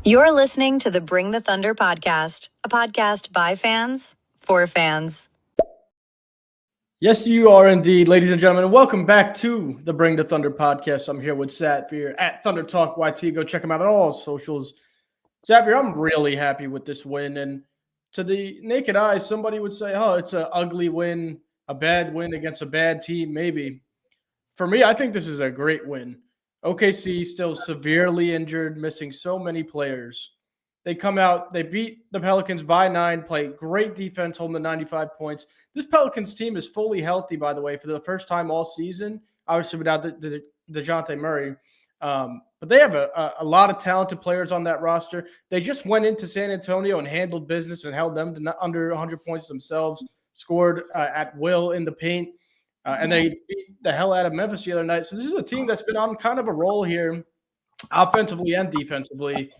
You're listening to the Bring the Thunder podcast, a podcast by fans for fans. Yes, you are indeed, ladies and gentlemen. Welcome back to the Bring the Thunder podcast. I'm here with Sapphire at Thunder Talk YT. Go check him out on all socials. Sapphire, I'm really happy with this win. And to the naked eye, somebody would say, oh, it's an ugly win, a bad win against a bad team, maybe. For me, I think this is a great win. OKC still severely injured, missing so many players. They come out, they beat the Pelicans by 9, play great defense, holding the 95 points. This Pelicans team is fully healthy, by the way, for the first time all season, obviously without DeJounte Murray. But they have a lot of talented players on that roster. They just went into San Antonio and handled business and held them to under 100 points themselves, scored at will in the paint, and they beat the hell out of Memphis the other night. So this is a team that's been on kind of a roll here, offensively and defensively.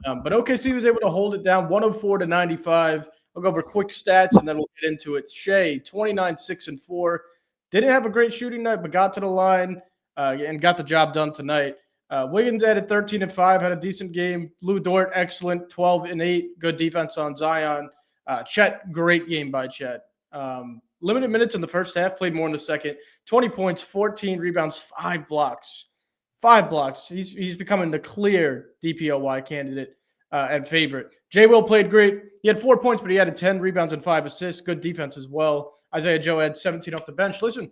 But OKC was able to hold it down 104-95. I'll go over quick stats, and then we'll get into it. Shea, 29, 6, and 4. Didn't have a great shooting night, but got to the line and got the job done tonight. Wiggins added 13 and 5, had a decent game. Lou Dort, excellent, 12 and 8. Good defense on Zion. Chet, great game by Chet. Limited minutes in the first half, played more in the second. 20 points, 14 rebounds, 5 blocks. 5 blocks. He's becoming the clear DPOY candidate and favorite. J. Will played great. He had 4 points, but he added 10 rebounds and 5 assists. Good defense as well. Isaiah Joe had 17 off the bench. Listen,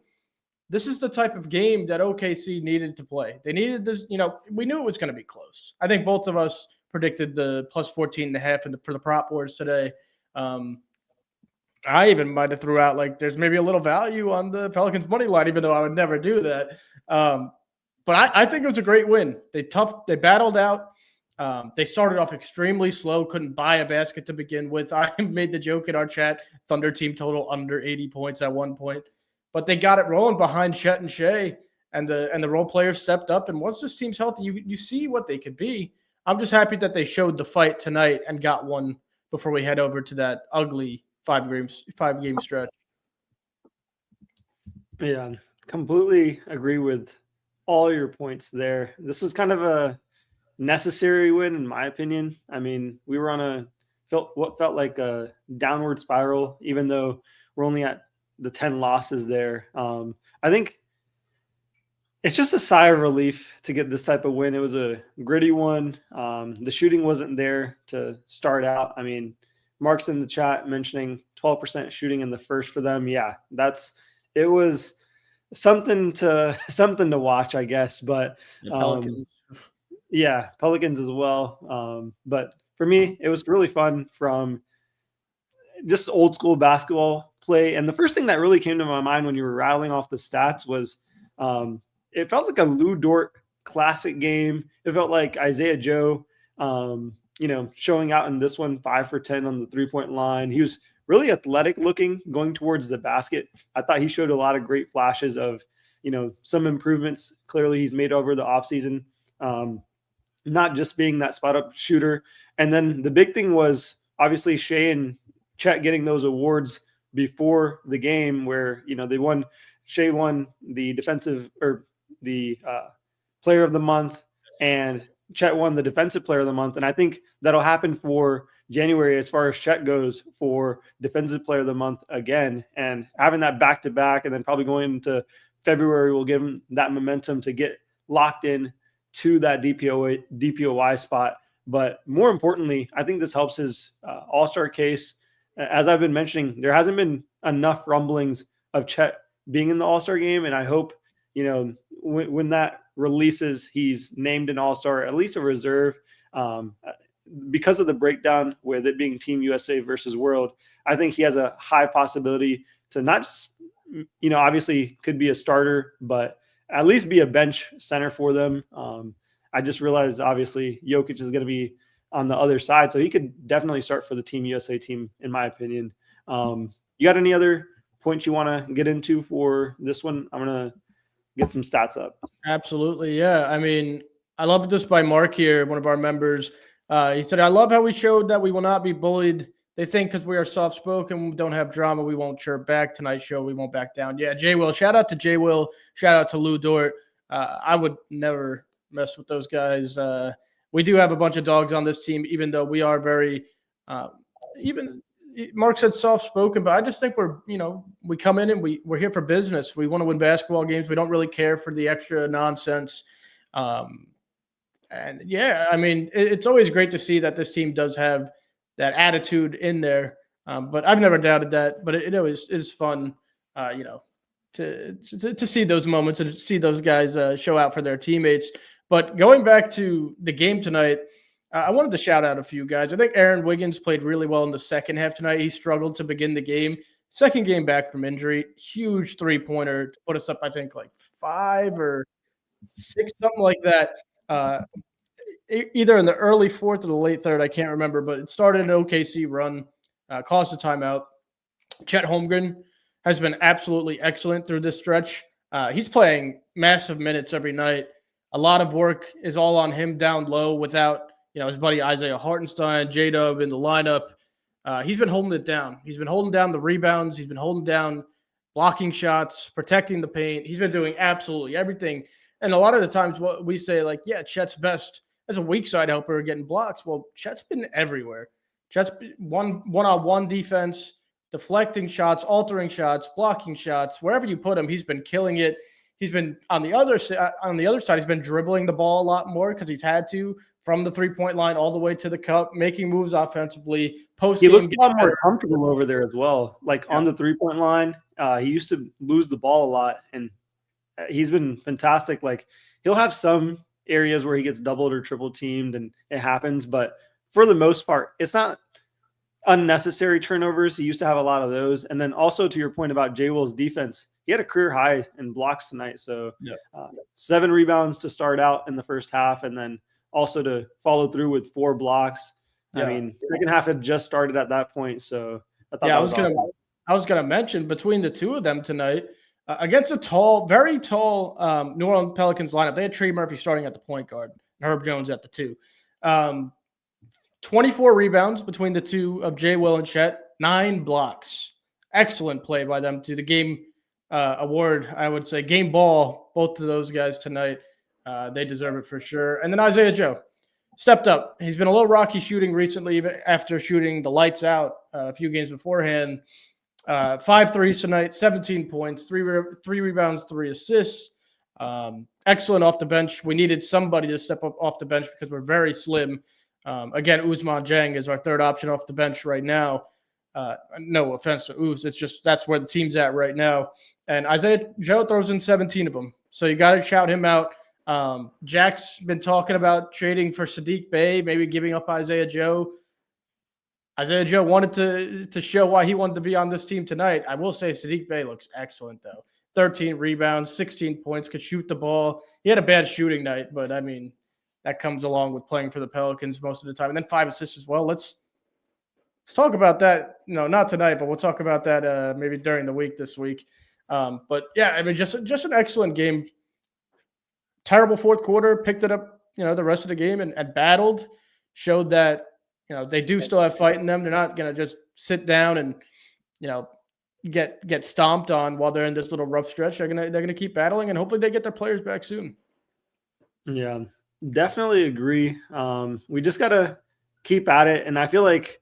this is the type of game that OKC needed to play. They needed this. We knew it was going to be close. I think both of us predicted the plus 14.5 for the prop wars today. I even might have threw out there's maybe a little value on the Pelicans money line, even though I would never do that. But I think it was a great win. They battled out. They started off extremely slow, couldn't buy a basket to begin with. I made the joke in our chat, Thunder team total under 80 points at one point. But they got it rolling behind Chet and Shea, and the role players stepped up. And once this team's healthy, you see what they could be. I'm just happy that they showed the fight tonight and got one before we head over to that ugly five-game stretch. Yeah, completely agree with all your points there. This is kind of a necessary win, in my opinion. I mean, we were on what felt like a downward spiral, even though we're only at the 10 losses there. I think it's just a sigh of relief to get this type of win. It was a gritty one. The shooting wasn't there to start out. I mean, Mark's in the chat mentioning 12% shooting in the first for them. Yeah, it was something to watch, I guess. But Pelicans as well. But for me, it was really fun from just old school basketball play. And the first thing that really came to my mind when you were rattling off the stats was it felt like a Lou Dort classic game. It felt like Isaiah Joe, showing out in this one, 5 for 10 on the 3-point line. He was really athletic looking going towards the basket. I thought he showed a lot of great flashes of, some improvements. Clearly he's made over the offseason, not just being that spot up shooter. And then the big thing was obviously Shea and Chet getting those awards before the game where, Shea won the defensive or the player of the month and Chet won the defensive player of the month. And I think that'll happen for January as far as Chet goes for defensive player of the month again. And having that back-to-back and then probably going into February will give him that momentum to get locked in to that DPOY spot. But more importantly, I think this helps his all-star case. As I've been mentioning, there hasn't been enough rumblings of Chet being in the all-star game. And I hope, when that releases, he's named an all-star, at least a reserve. Because of the breakdown with it being Team USA versus World, I think he has a high possibility to not just, obviously could be a starter, but at least be a bench center for them. I just realized, obviously, Jokic is going to be on the other side, so he could definitely start for the Team USA team, in my opinion. You got any other points you want to get into for this one? I'm going to get some stats up. Absolutely, yeah. I mean, I love this by Mark here, one of our members. He said, I love how we showed that we will not be bullied. They think because we are soft-spoken, we don't have drama, we won't chirp back. Tonight's show, we won't back down. Yeah, J. Will. Shout out to J. Will. Shout out to Lou Dort. I would never mess with those guys. we do have a bunch of dogs on this team, even though we are very even Mark said soft spoken, but I just think we come in and we're here for business. We want to win basketball games. We don't really care for the extra nonsense. And yeah, I mean, it's always great to see that this team does have that attitude in there. But I've never doubted that. But it always is fun, to see those moments and to see those guys show out for their teammates. But going back to the game tonight, I wanted to shout out a few guys. I think Aaron Wiggins played really well in the second half tonight. He struggled to begin the game. Second game back from injury, huge three-pointer to put us up, I think, like 5 or 6, something like that. Either in the early fourth or the late third, I can't remember, but it started an OKC run, caused a timeout. Chet Holmgren has been absolutely excellent through this stretch. He's playing massive minutes every night. A lot of work is all on him down low without his buddy Isaiah Hartenstein, J-Dub in the lineup. He's been holding it down. He's been holding down the rebounds. He's been holding down blocking shots, protecting the paint. He's been doing absolutely everything. And a lot of the times what we say, like, yeah, Chet's best as a weak side helper getting blocks. Well, Chet's been everywhere. Chet's been one-on-one defense, deflecting shots, altering shots, blocking shots. Wherever you put him, he's been killing it. He's been on the other side, he's been dribbling the ball a lot more because he's had to, from the three-point line all the way to the cup, making moves offensively. He looks a lot more comfortable over there as well. Like on the three-point line, he used to lose the ball a lot, and he's been fantastic. Like he'll have some areas where he gets doubled or triple teamed, and it happens. But for the most part, it's not unnecessary turnovers. He used to have a lot of those. And then also to your point about Jay Will's defense, he had a career high in blocks tonight. So 7 rebounds to start out in the first half, and then also to follow through with 4 blocks. I mean, second half had just started at that point. So I thought I was gonna mention between the two of them tonight against a very tall New Orleans Pelicans lineup. They had Trey Murphy starting at the point guard and Herb Jones at the 2. 24 rebounds between the two of Jay Will and Chet, 9 blocks. Excellent play by them to the game award, I would say. Game ball, both of those guys tonight. They deserve it for sure. And then Isaiah Joe stepped up. He's been a little rocky shooting recently after shooting the lights out a few games beforehand. 5 threes tonight, 17 points, 3 rebounds, 3 assists. Excellent off the bench. We needed somebody to step up off the bench because we're very slim. Again, Ousmane Dieng is our third option off the bench right now. No offense to Uz. It's just that's where the team's at right now. And Isaiah Joe throws in 17 of them. So you got to shout him out. Jack's been talking about trading for Sadiq Bey, maybe giving up Isaiah Joe. Isaiah Joe wanted to show why he wanted to be on this team tonight. I will say Sadiq Bey looks excellent, though. 13 rebounds, 16 points, could shoot the ball. He had a bad shooting night, but, I mean, that comes along with playing for the Pelicans most of the time. And then 5 assists as well. Let's talk about that. No, not tonight, but we'll talk about that maybe during the week this week. But, yeah, I mean, just an excellent game. Terrible fourth quarter, picked it up, the rest of the game and battled, showed that, they do still have fight in them. They're not going to just sit down and, get stomped on while they're in this little rough stretch. They're going to keep battling, and hopefully they get their players back soon. Yeah, definitely agree. We just got to keep at it. And I feel like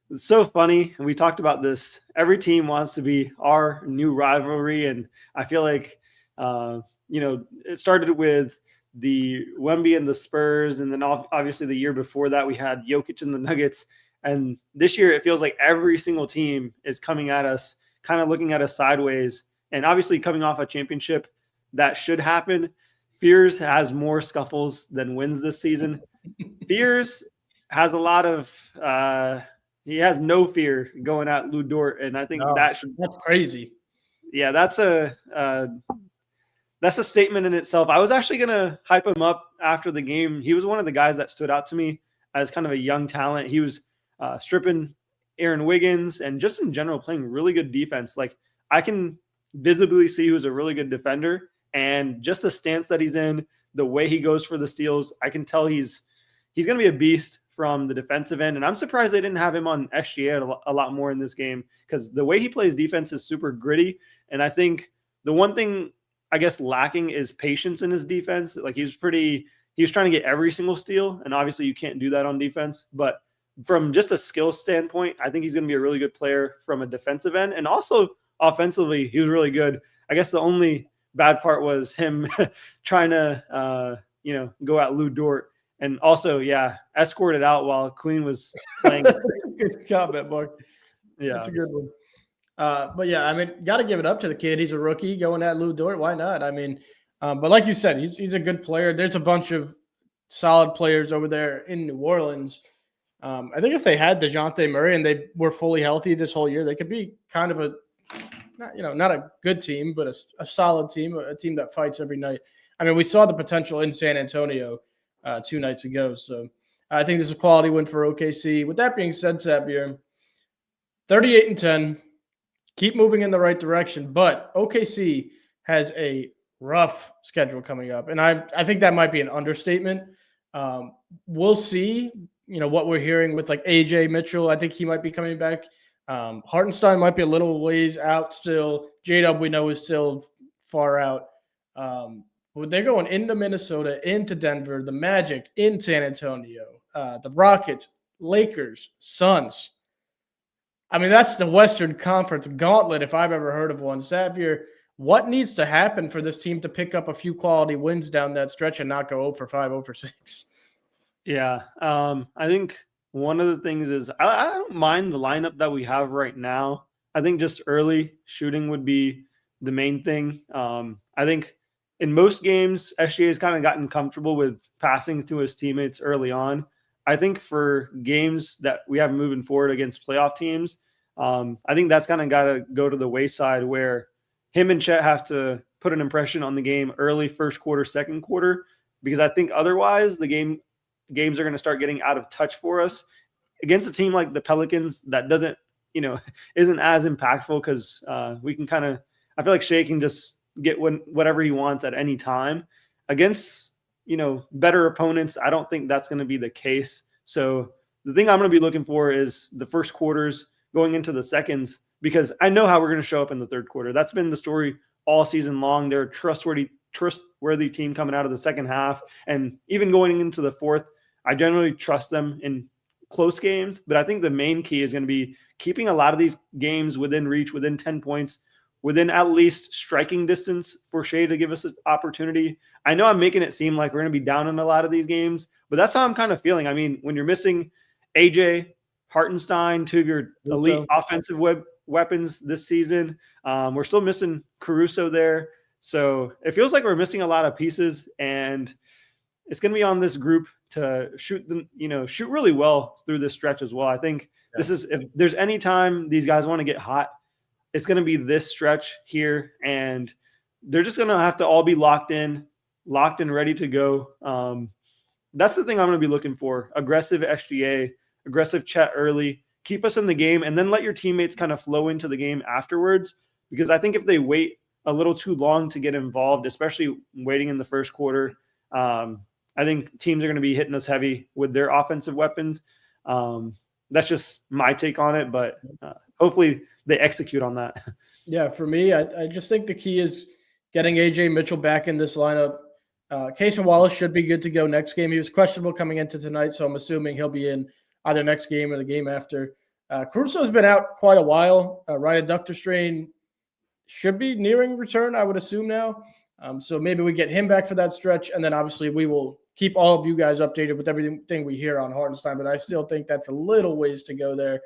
it's so funny. And we talked about this. Every team wants to be our new rivalry. And I feel like, it started with the Wemby and the Spurs. And then obviously the year before that, we had Jokic and the Nuggets. And this year it feels like every single team is coming at us, kind of looking at us sideways. And obviously coming off a championship, that should happen. Fears has more scuffles than wins this season. Fears has a lot of he has no fear going at Lou Dort, and I think that's crazy. Yeah, that's a statement in itself. I was actually gonna hype him up after the game. He was one of the guys that stood out to me as kind of a young talent. He was stripping Aaron Wiggins and just in general playing really good defense. Like I can visibly see who's a really good defender. And just the stance that he's in, the way he goes for the steals, I can tell he's going to be a beast from the defensive end. And I'm surprised they didn't have him on SGA a lot more in this game because the way he plays defense is super gritty. And I think the one thing, I guess, lacking is patience in his defense. Like he was pretty he was trying to get every single steal, and obviously you can't do that on defense. But from just a skill standpoint, I think he's going to be a really good player from a defensive end, and also offensively, he was really good. I guess the only bad part was him trying to, go at Lou Dort, and also, escorted out while Queen was playing. Good job, Mark. Yeah, that's a good one. But yeah, I mean, got to give it up to the kid. He's a rookie going at Lou Dort. Why not? I mean, but like you said, he's a good player. There's a bunch of solid players over there in New Orleans. I think if they had DeJounte Murray and they were fully healthy this whole year, they could be kind of not a good team, but a solid team, a team that fights every night. I mean, we saw the potential in San Antonio 2 nights ago. So I think this is a quality win for OKC. With that being said, Xavier, 38-10, keep moving in the right direction. But OKC has a rough schedule coming up, and I think that might be an understatement. We'll see. What we're hearing with like AJ Mitchell, I think he might be coming back. Hartenstein might be a little ways out still. J-Dub we know is still far out. But they're going into Minnesota, into Denver, the Magic in San Antonio, the Rockets, Lakers, Suns. I mean, that's the Western Conference gauntlet if I've ever heard of one. Xavier, what needs to happen for this team to pick up a few quality wins down that stretch and not go 0 for 5, 0 for 6? Yeah, I think one of the things is I don't mind the lineup that we have right now. I think just early shooting would be the main thing. I think in most games, SGA has kind of gotten comfortable with passing to his teammates early on. I think for games that we have moving forward against playoff teams, I think that's kind of got to go to the wayside where him and Chet have to put an impression on the game early, first quarter, second quarter, because I think otherwise the games are going to start getting out of touch for us against a team like the Pelicans that doesn't, isn't as impactful because we can kind of, I feel like Shea can just get whatever he wants at any time. Against, better opponents, I don't think that's going to be the case. So the thing I'm going to be looking for is the first quarters going into the seconds, because I know how we're going to show up in the third quarter. That's been the story all season long. They're a trustworthy team coming out of the second half. And even going into the fourth, I generally trust them in close games. But I think the main key is going to be keeping a lot of these games within reach, within 10 points, within at least striking distance for Shea to give us an opportunity. I know I'm making it seem like we're going to be down in a lot of these games, but that's how I'm kind of feeling. I mean, when you're missing AJ, Hartenstein, two of your elite offensive weapons this season, we're still missing Caruso there. So it feels like we're missing a lot of pieces, and it's going to be on this group to shoot really well through this stretch as well. I think this is, if there's any time these guys want to get hot, it's going to be this stretch here, and they're just going to have to all be locked in, ready to go. That's the thing I'm going to be looking for. Aggressive SGA, aggressive Chet early, keep us in the game, and then let your teammates kind of flow into the game afterwards. Because I think if they wait a little too long to get involved, especially waiting in the first quarter, I think teams are going to be hitting us heavy with their offensive weapons. That's just my take on it, but hopefully they execute on that. Yeah, for me, I just think the key is getting AJ Mitchell back in this lineup. Casey Wallace should be good to go next game. He was questionable coming into tonight, so I'm assuming he'll be in either next game or the game after. Caruso's been out quite a while. Right adductor strain should be nearing return, I would assume now. So maybe we get him back for that stretch, and then obviously we will keep all of you guys updated with everything we hear on Hartenstein, but I still think that's a little ways to go there.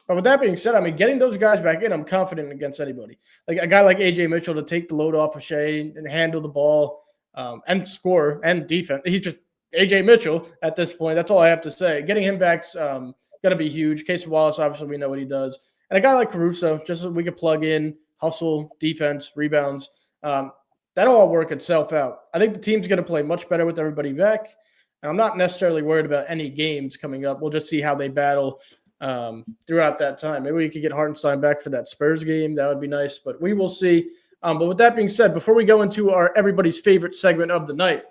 But with that being said, I mean, getting those guys back in, I'm confident against anybody. Like a guy like AJ Mitchell to take the load off of Shea and handle the ball and score and defense. He's just AJ Mitchell at this point. That's all I have to say. Getting him back's going to be huge. Casey Wallace, obviously, we know what he does. And a guy like Caruso, just so we could plug in, hustle, defense, rebounds. That'll all work itself out. I think the team's going to play much better with everybody back. And I'm not necessarily worried about any games coming up. We'll just see how they battle throughout that time. Maybe we could get Hartenstein back for that Spurs game. That would be nice, but we will see. But with that being said, before we go into our everybody's favorite segment of the night,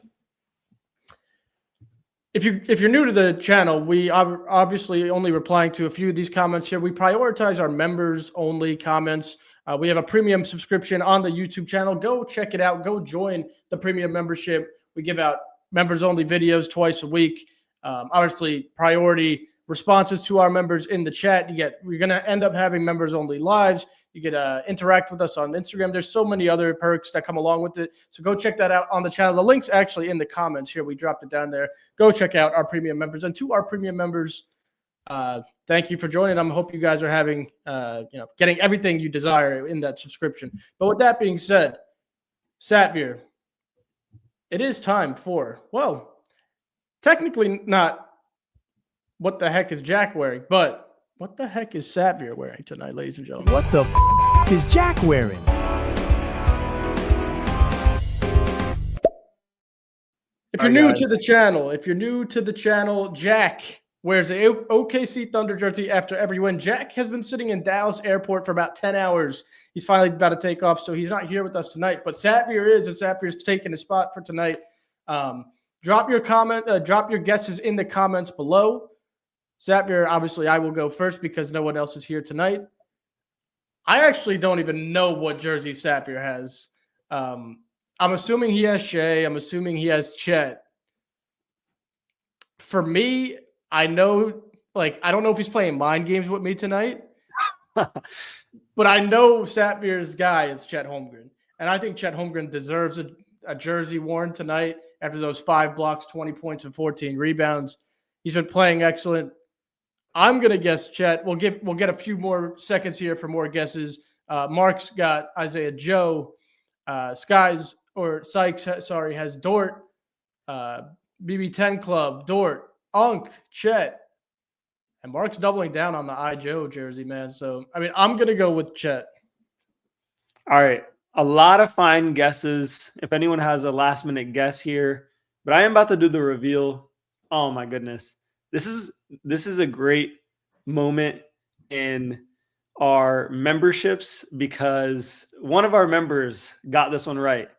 if you're new to the channel, we are obviously only replying to a few of these comments here. We prioritize our members only comments. We have a premium subscription on the YouTube channel. Go check it out. Go join the premium membership. We give out members-only videos twice a week. Obviously, priority responses to our members in the chat. We're going to end up having members-only lives. You get interact with us on Instagram. There's so many other perks that come along with it. So go check that out on the channel. The link's actually in the comments here. We dropped it down there. Go check out our premium members. And to our premium members, thank you for joining. I hope you guys are having, getting everything you desire in that subscription. But with that being said, Satvir, it is time for, well, technically not what the heck is Jack wearing, but what the heck is Satvir wearing tonight, ladies and gentlemen? What the is Jack wearing? If you're new to the channel, Jack wears a OKC Thunder jersey after every win. Jack has been sitting in Dallas airport for about 10 hours. He's finally about to take off, so he's not here with us tonight. But Satvir is, and Satvir's taking his spot for tonight. Drop your guesses in the comments below. Satvir, obviously, I will go first because no one else is here tonight. I actually don't even know what jersey Satvir has. I'm assuming he has Shea. I'm assuming he has Chet. For me, I know, I don't know if he's playing mind games with me tonight, but I know Satvir's guy is Chet Holmgren. And I think Chet Holmgren deserves a jersey worn tonight after those 5 blocks, 20 points, and 14 rebounds. He's been playing excellent. I'm going to guess Chet. We'll get a few more seconds here for more guesses. Mark's got Isaiah Joe. Sykes has Dort. BB10 Club, Dort, Unk, Chet. And Mark's doubling down on the Joe jersey, man. So, I'm going to go with Chet. All right. A lot of fine guesses. If anyone has a last-minute guess here. But I am about to do the reveal. Oh, my goodness. This is a great moment in our memberships because one of our members got this one right.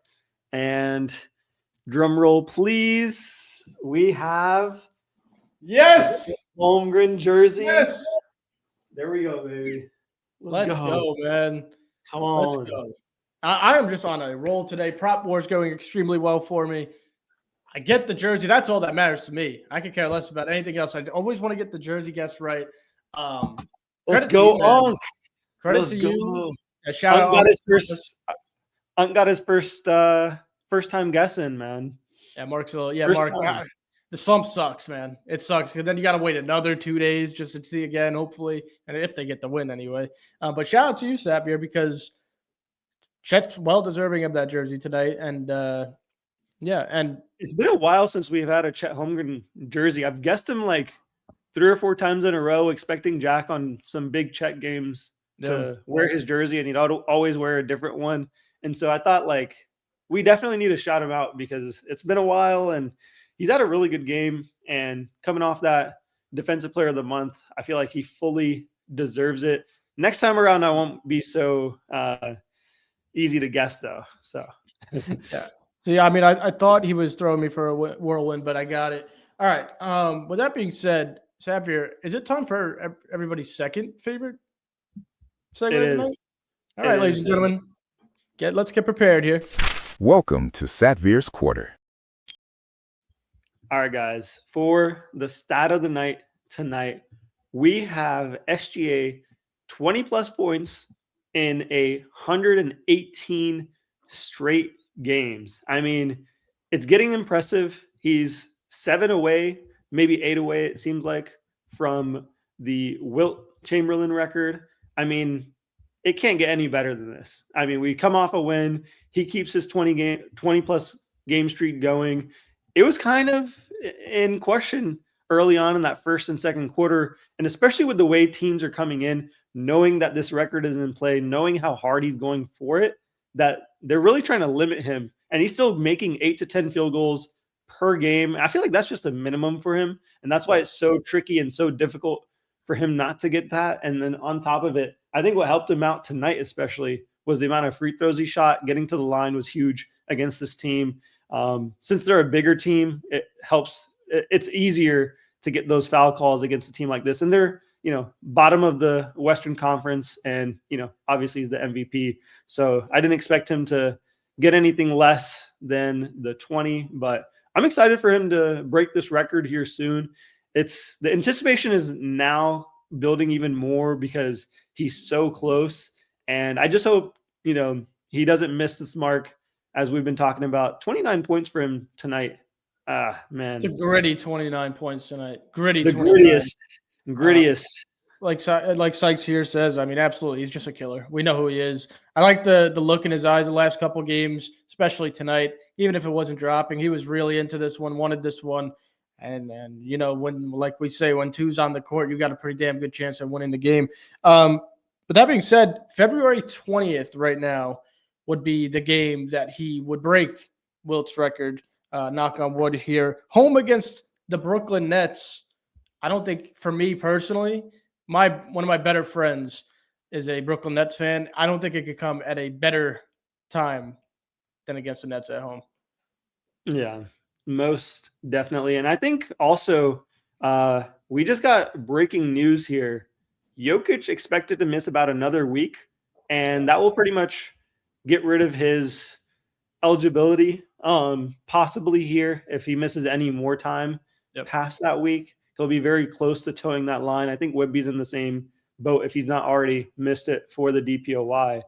And drum roll, please. We have Holmgren jersey. Yes. There we go, baby. Let's go, man. Come on. Let's go. I am just on a roll today. Prop War is going extremely well for me. I get the jersey. That's all that matters to me. I could care less about anything else. I always want to get the jersey guess right. Let's go, Unk. Credit to you. Shout out. Unk got his first time guessing, man. Yeah, Mark. The slump sucks, man. It sucks because then you got to wait another 2 days just to see again, hopefully, and if they get the win anyway. But shout out to you, Satvir, because Chet's well deserving of that jersey tonight, and and it's been a while since we've had a Chet Holmgren jersey. I've guessed him 3 or 4 times in a row, expecting Jack on some big Chet games to wear his jersey, and he'd always wear a different one. And so I thought we definitely need to shout him out because it's been a while and he's had a really good game. And coming off that Defensive Player of the Month, I feel like he fully deserves it. Next time around, I won't be so easy to guess though. So yeah. See, I thought he was throwing me for a whirlwind, but I got it. All right. With that being said, Satvir, is it time for everybody's second favorite segment? It is. All right, ladies and gentlemen, let's get prepared here. Welcome to Satvir's Quarter. All right, guys. For the stat of the night tonight, we have SGA 20-plus points in 118 straight games. It's getting impressive. He's 7 away, maybe 8 away, it seems like, from the Wilt Chamberlain record. It can't get any better than this. We come off a win. He keeps his 20-plus game streak going. It was kind of in question early on in that first and second quarter, and especially with the way teams are coming in, knowing that this record isn't in play, knowing how hard he's going for it, that they're really trying to limit him. And he's still making 8 to 10 field goals per game. I feel like that's just a minimum for him. And that's why it's so tricky and so difficult for him not to get that. And then on top of it, I think what helped him out tonight especially was the amount of free throws he shot. Getting to the line was huge against this team. Since they're a bigger team, it helps. It's easier to get those foul calls against a team like this. And they're, bottom of the Western Conference. And, obviously he's the MVP. So I didn't expect him to get anything less than the 20, but I'm excited for him to break this record here soon. The anticipation is now building even more because he's so close. And I just hope, he doesn't miss this mark as we've been talking about. 29 points for him tonight. Man. It's a gritty 29 points tonight. Gritty The 29. grittiest. Like Sykes here says, I mean, absolutely, he's just a killer. We know who he is. I like the look in his eyes the last couple games, especially tonight. Even if it wasn't dropping, he was really into this one, wanted this one. And when, like we say, when two's on the court, you got a pretty damn good chance of winning the game. But that being said, February 20th right now would be the game that he would break Wilt's record. Knock on wood here. Home against the Brooklyn Nets. I don't think, for me personally, one of my better friends is a Brooklyn Nets fan. I don't think it could come at a better time than against the Nets at home. Yeah, most definitely. And I think also we just got breaking news here. Jokic expected to miss about another week, and that will pretty much get rid of his eligibility possibly here if he misses any more time past that week. He'll be very close to towing that line. I think Wemby's in the same boat if he's not already missed it for the DPOY.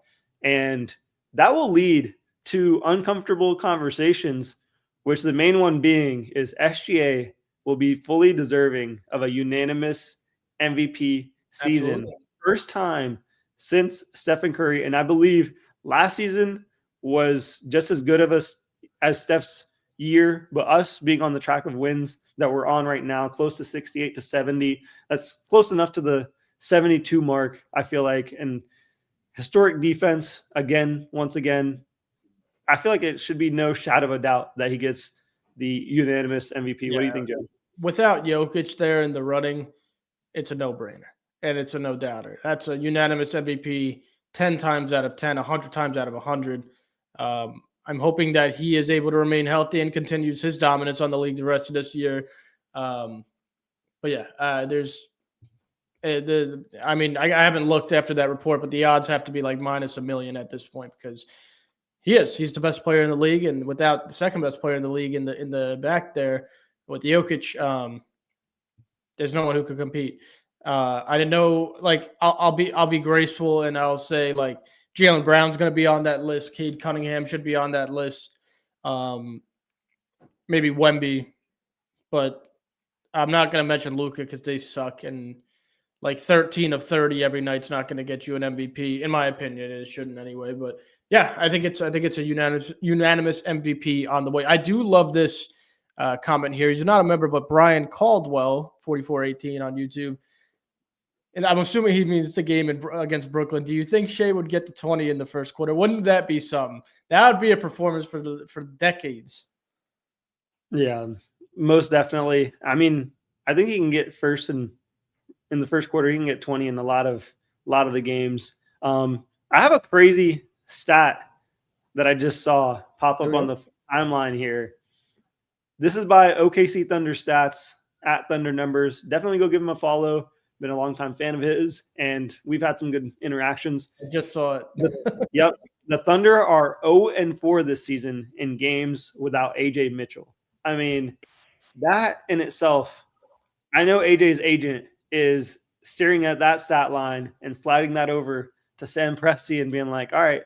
And that will lead to uncomfortable conversations, which the main one being is SGA will be fully deserving of a unanimous MVP season. Absolutely. First time since Stephen Curry. And I believe last season was just as good of us as Steph's year, but us being on the track of wins that we're on right now, close to 68 to 70. That's close enough to the 72 mark, I feel like. And historic defense, once again, I feel like it should be no shadow of a doubt that he gets the unanimous MVP. Yeah. What do you think, Joe? Without Jokic there in the running, it's a no-brainer, and it's a no-doubter. That's a unanimous MVP 10 times out of 10, 100 times out of 100. I'm hoping that he is able to remain healthy and continues his dominance on the league the rest of this year. I haven't looked after that report, but the odds have to be like minus $1 million at this point because he's the best player in the league, and without the second best player in the league in the back there with Jokic, there's no one who could compete. I didn't know. Like, I'll be graceful and I'll say like Jaylen Brown's going to be on that list. Cade Cunningham should be on that list. Maybe Wemby, but I'm not going to mention Luka because they suck. And like 13 of 30 every night's not going to get you an MVP, in my opinion. It shouldn't anyway. But yeah, I think it's a unanimous MVP on the way. I do love this comment here. He's not a member, but Brian Caldwell, 4418 on YouTube. And I'm assuming he means the game against Brooklyn. Do you think Shea would get the 20 in the first quarter? Wouldn't that be something? That would be a performance for decades. Yeah, most definitely. I mean, I think he can get first in the first quarter. He can get 20 in a lot of the games. I have a crazy stat that I just saw pop up on the timeline here. This is by OKC Thunder Stats at Thunder Numbers. Definitely go give him a follow. Been a longtime fan of his, and we've had some good interactions. I just saw it. Yep. The Thunder are 0-4 this season in games without AJ Mitchell. I mean, that in itself, I know AJ's agent is staring at that stat line and sliding that over to Sam Presti and being like, all right,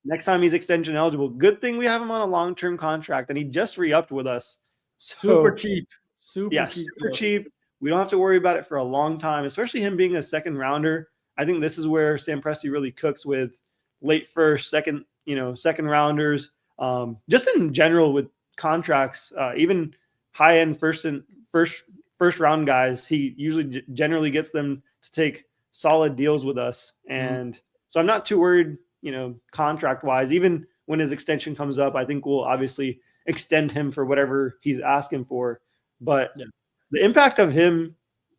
next time he's extension eligible. Good thing we have him on a long-term contract, and he just re-upped with us. Super cheap. Super cheap. We don't have to worry about it for a long time, especially him being a second rounder. I think this is where Sam Presti really cooks with late first, second rounders. Just in general with contracts, even high-end first round guys, he usually generally gets them to take solid deals with us. And so I'm not too worried, contract wise. Even when his extension comes up, I think we'll obviously extend him for whatever he's asking for. But the impact of him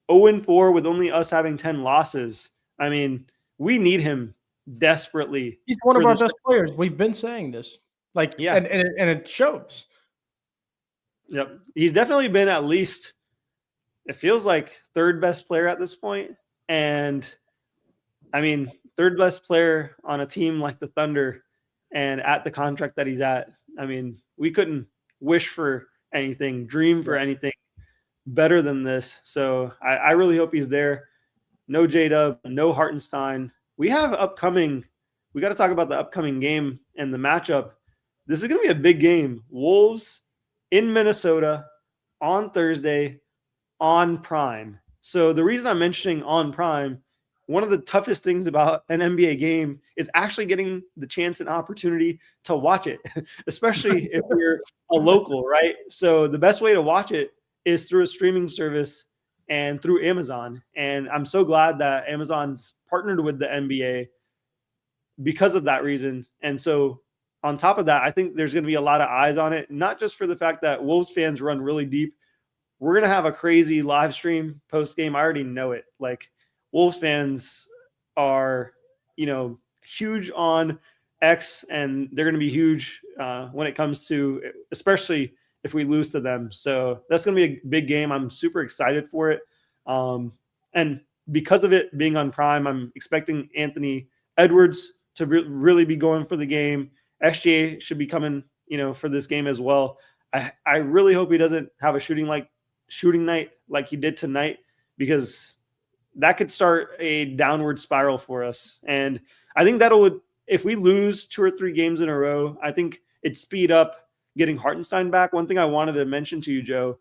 0-4 with only us having 10 losses, I mean, we need him desperately. He's one of our best players. We've been saying this. And it shows. Yep. He's definitely been at least, it feels like, third best player at this point. And I mean, third best player on a team like the Thunder and at the contract that he's at, I mean, we couldn't wish for anything, dream for anything better than this. So I really hope he's there. No J-Dub, no Hartenstein. We got to talk about the upcoming game and the matchup. This is going to be a big game. Wolves in Minnesota on Thursday on Prime. So the reason I'm mentioning on Prime, one of the toughest things about an NBA game is actually getting the chance and opportunity to watch it, especially if you're a local, right? So the best way to watch it is through a streaming service and through Amazon. And I'm so glad that Amazon's partnered with the NBA because of that reason. And so on top of that, I think there's going to be a lot of eyes on it, not just for the fact that Wolves fans run really deep. We're going to have a crazy live stream post game. I already know it. Like, Wolves fans are, huge on X, and they're going to be huge when it comes to, especially if we lose to them. So that's going to be a big game. I'm super excited for it. And because of it being on Prime, I'm expecting Anthony Edwards to really be going for the game. SGA should be coming, for this game as well. I really hope he doesn't have a shooting night like he did tonight, because that could start a downward spiral for us. And I think if we lose 2 or 3 games in a row, I think it'd speed up getting Hartenstein back. One thing I wanted to mention to you, Joe,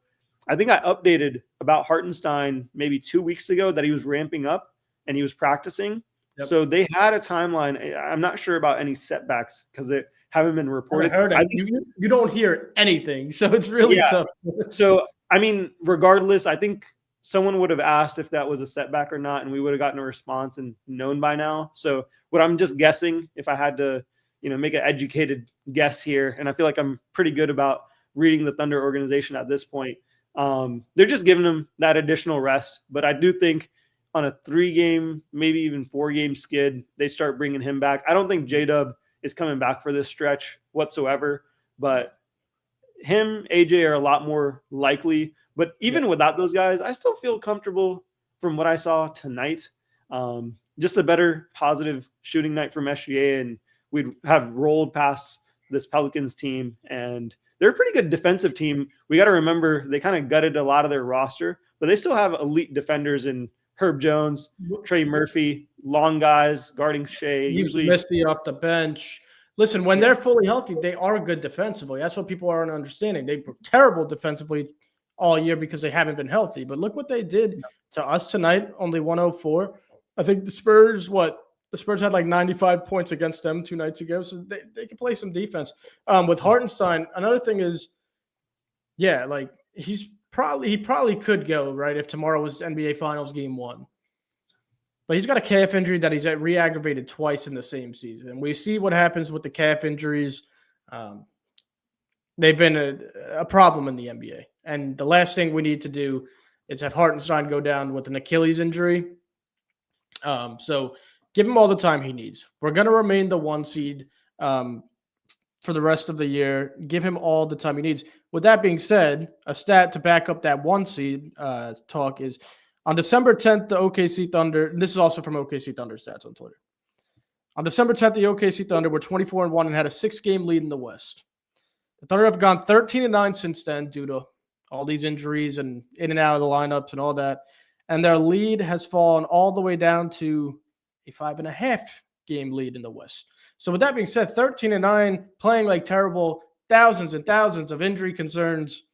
I think I updated about Hartenstein maybe 2 weeks ago that he was ramping up and he was practicing. Yep. So they had a timeline. I'm not sure about any setbacks because they haven't been reported. I think you don't hear anything, so it's really tough. So, I mean, regardless, I think someone would have asked if that was a setback or not, and we would have gotten a response and known by now. So what I'm just guessing, if I had to, make an educated guess here, and I feel like I'm pretty good about reading the Thunder organization at this point, they're just giving him that additional rest. But I do think on a 3-game, maybe even 4-game skid, they start bringing him back. I don't think J-Dub is coming back for this stretch whatsoever, but him, AJ are a lot more likely. But even without those guys, I still feel comfortable from what I saw tonight. Just a better positive shooting night from SGA, and we'd have rolled past this Pelicans team, and they're a pretty good defensive team. We got to remember they kind of gutted a lot of their roster, but they still have elite defenders in Herb Jones, Trey Murphy, long guys guarding Shea. Usually Misty off the bench. Listen, when they're fully healthy, they are good defensively. That's what people aren't understanding. They were terrible defensively all year because they haven't been healthy. But look what they did to us tonight, only 104. I think the Spurs had like 95 points against them 2 nights ago, so they can play some defense. With Hartenstein, another thing is, like he probably could go, right, if tomorrow was NBA Finals Game 1. But he's got a calf injury that he's re-aggravated twice in the same season. And we see what happens with the calf injuries. They've been a problem in the NBA. And the last thing we need to do is have Hartenstein go down with an Achilles injury. So give him all the time he needs. We're going to remain the 1 seed for the rest of the year. Give him all the time he needs. With that being said, a stat to back up that 1 seed talk is on December 10th, the OKC Thunder, and this is also from OKC Thunder stats on Twitter. On December 10th, the OKC Thunder were 24-1 and had a 6-game lead in the West. The Thunder have gone 13-9 since then due to all these injuries and in and out of the lineups and all that. And their lead has fallen all the way down to a 5.5-game lead in the West. So with that being said, 13-9, playing like terrible, thousands and thousands of injury concerns.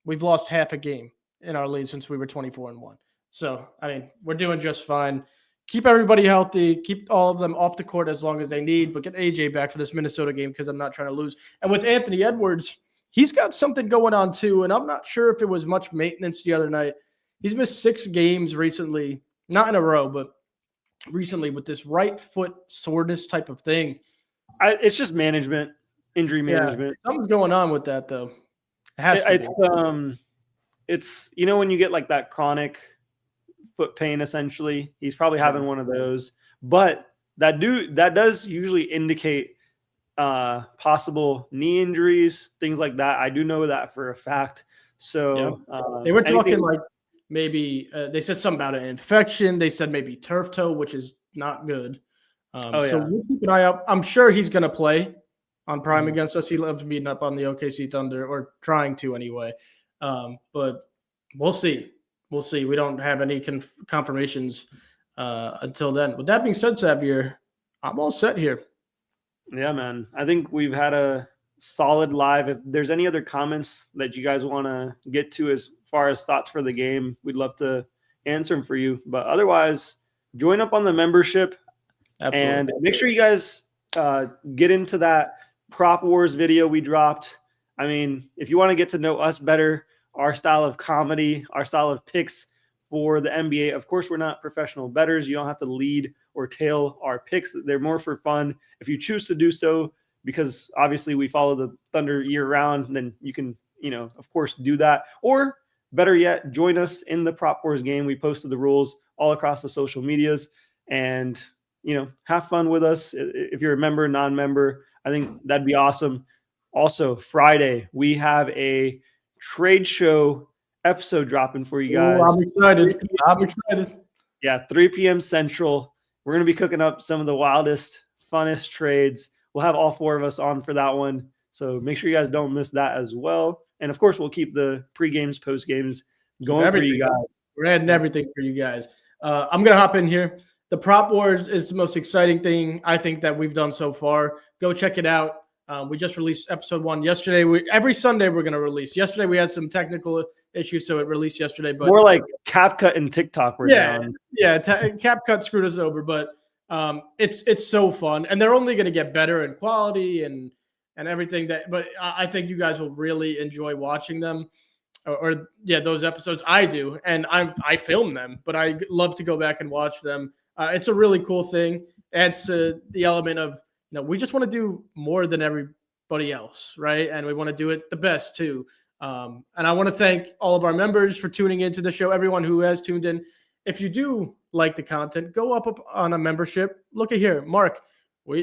We've lost half a game in our lead since we were 24-1. So, I mean, we're doing just fine. Keep everybody healthy. Keep all of them off the court as long as they need, but get AJ back for this Minnesota game because I'm not trying to lose. And with Anthony Edwards, he's got something going on too, and I'm not sure if it was much maintenance the other night. He's missed 6 games recently, not in a row, but recently with this right foot soreness type of thing. It's just management, injury management. Something's going on with that, though. It's when you get like that chronic foot pain, essentially, he's probably having one of those. But that does usually indicate possible knee injuries, things like that. I do know that for a fact. So they were talking like maybe they said something about an infection. They said maybe turf toe, which is not good. So we'll keep an eye out. I'm sure he's going to play on Prime against us. He loves meeting up on the OKC Thunder, or trying to anyway. But we'll see. We'll see. We don't have any confirmations until then. With that being said, Xavier, I'm all set here. Yeah, man. I think we've had a solid live. If there's any other comments that you guys want to get to as far as thoughts for the game, we'd love to answer them for you. But otherwise, join up on the membership. Absolutely. And make sure you guys get into that Prop Wars video we dropped. I mean, if you want to get to know us better, our style of comedy, our style of picks for the NBA, of course, we're not professional bettors. You don't have to lead or tail our picks. They're more for fun. If you choose to do so, because obviously we follow the Thunder year round, then you can, of course, do that. Or better yet, join us in the Prop Wars game. We posted the rules all across the social medias, and have fun with us. If you're a member, non-member, I think that'd be awesome. Also, Friday, we have a trade show episode dropping for you guys. I'm excited. Yeah, 3 p.m. Central. We're going to be cooking up some of the wildest, funnest trades. We'll have all 4 of us on for that one. So make sure you guys don't miss that as well. And, of course, we'll keep the pre-games, post-games going for you guys. We're adding everything for you guys. I'm going to hop in here. The Prop Wars is the most exciting thing I think that we've done so far. Go check it out. We just released episode 1 yesterday. Every Sunday we're going to release. Yesterday we had some technical issues, so it released yesterday. But more like CapCut and TikTok were down. Yeah, CapCut screwed us over, but it's so fun, and they're only going to get better in quality and everything. But I think you guys will really enjoy watching them. Or those episodes. I do, and I film them, but I love to go back and watch them. It's a really cool thing. Adds to the element of, we just want to do more than everybody else, right? And we want to do it the best too. And I want to thank all of our members for tuning into the show, everyone who has tuned in. If you do like the content, go up on a membership. Look at here, Mark.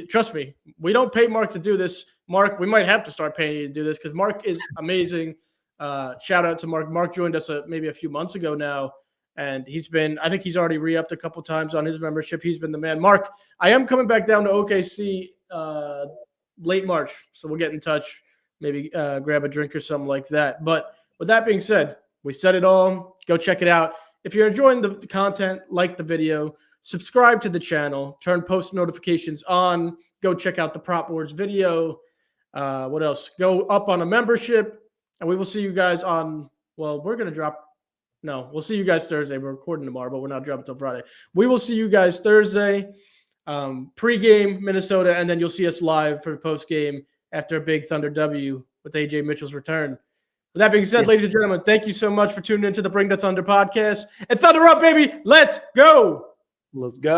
Trust me, we don't pay Mark to do this. Mark, we might have to start paying you to do this because Mark is amazing. Shout out to Mark. Mark joined us maybe a few months ago now. And I think he's already re-upped a couple times on his membership. He's been the man. Mark, I am coming back down to OKC late March. So we'll get in touch, maybe grab a drink or something like that. But with that being said, we said it all. Go check it out. If you're enjoying the content, like the video, subscribe to the channel, turn post notifications on, go check out the Prop Wars video. What else? Go up on a membership, and we will see you guys we'll see you guys Thursday. We're recording tomorrow, but we're not dropping until Friday. We will see you guys Thursday, pre-game Minnesota, and then you'll see us live for the post-game after a big Thunder W with AJ Mitchell's return. With that being said, ladies and gentlemen, thank you so much for tuning into the Bring the Thunder podcast. And Thunder up, baby! Let's go! Let's go.